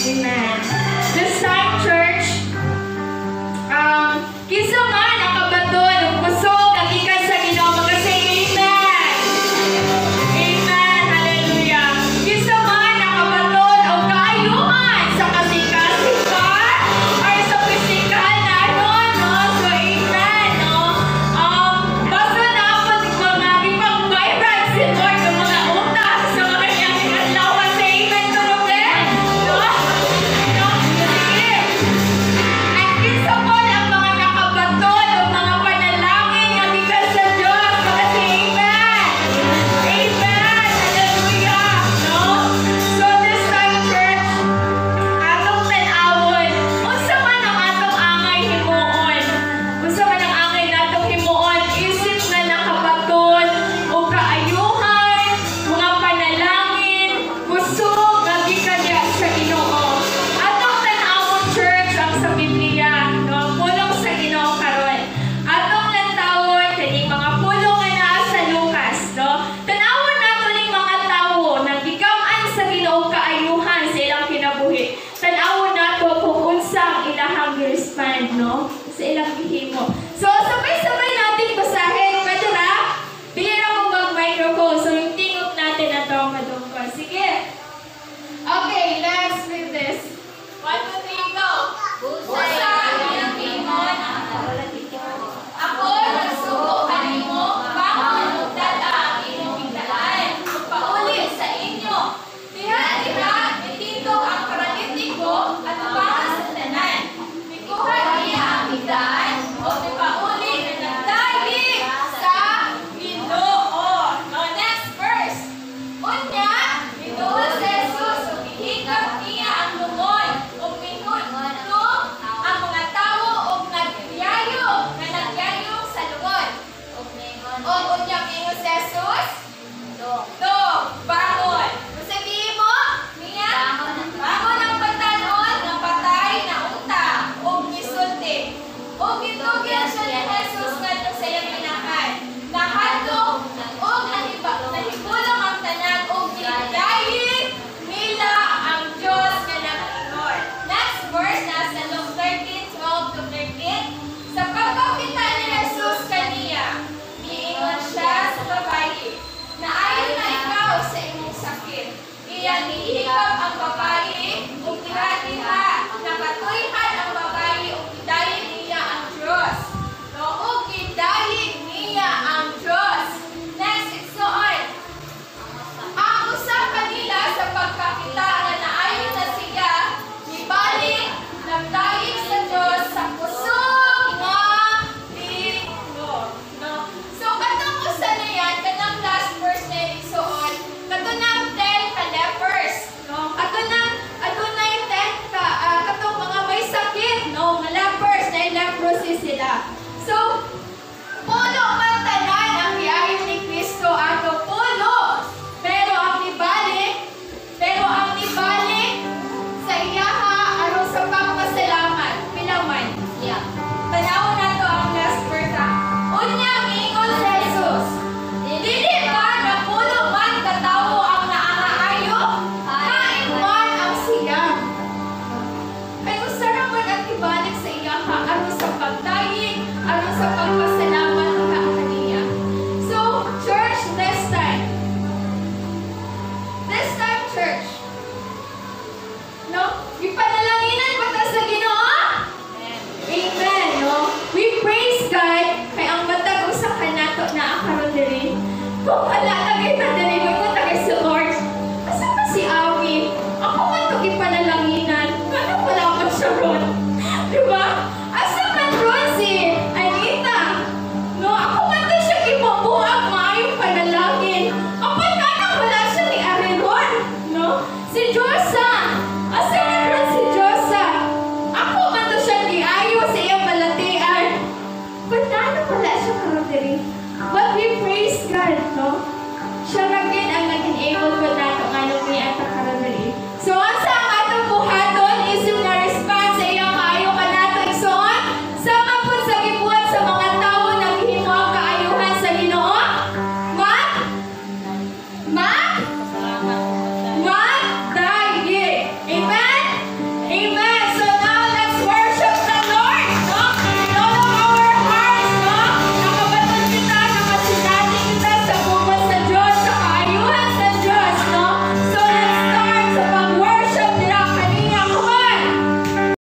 Amen. This time, church, kinsa man nakabaton ug kusog kagikan sa Ginoo magkasay amen. Amen. Hallelujah. Kinsa man nakabaton og kaayuhan sa kasing-kasikan or sa pisikal na ano, no? So amen, no? Basta na ako mga ipag-vibrate si Lord ng mga utak sa mga kanyang adlaw sa amen turugan. No? No? Sige. At kinsa man ang mga nakabaton o mga panalangin nga gikan sa Dios magkasi amen. Amen. Hallelujah. No? So this time, church, atong tan-awon unsa man ang atong angay himuon. Unsa man ang angay natong himuon isip nga nakabaton o kaayuhan, mga panalangin, kusog nga gikan diha sa Ginoo. Atong tan-awon, church, ang sa Biblia, no? Pulong sa Ginoo karon. Atong lantawon kaning mga pulong nga naa sa Lucas, no? Tan-awon nato ning mga tawo nang gikam-an sa Ginoo kaayuhan sa ilang kinabuhi. Tan-awon nato kung unsa ang ilahang gi-respond, no? Sa ilang gihimo. So sabay-sabay natin basahin. Pwede ra? Bili ra mo mag-microphone. So yung tingog natin na to madungkol. Sige. Okay, let's read this. 1, 2, 3, go! Busa ang timon ako nagsugo kanimo bangon ug dala ang imong higdaan ug pauli sa inyo. Diha itindog ang paralitiko at ubangan sa tanan. Mikuha niya ang higdaan o ipauli na nagdali sa Ginoo. No, next verse. Unya, miduol si Jesus ug ihikap niya ang lungon ug minudlo ang mga tawo ug nagyayo nga nagyayong sa lungon. Og unya mingon si Jesus, do, bangon. Kung sabihin mo, niya, bangon ang patanon ng patay na unta ug gisulti. Og gitugyan siya ni Jesus ngadto sa iyang inahan. Nahadlok og nahibulong ang tanan og gidayi nila ang Dios nga nag-ingon. Next verse nasa Luke 13:12-13. Sa pagpakita ni Jesus kaniya, miingon siya sa babayi, "Naayon na ikaw sa imong sakit." Iyang ihikap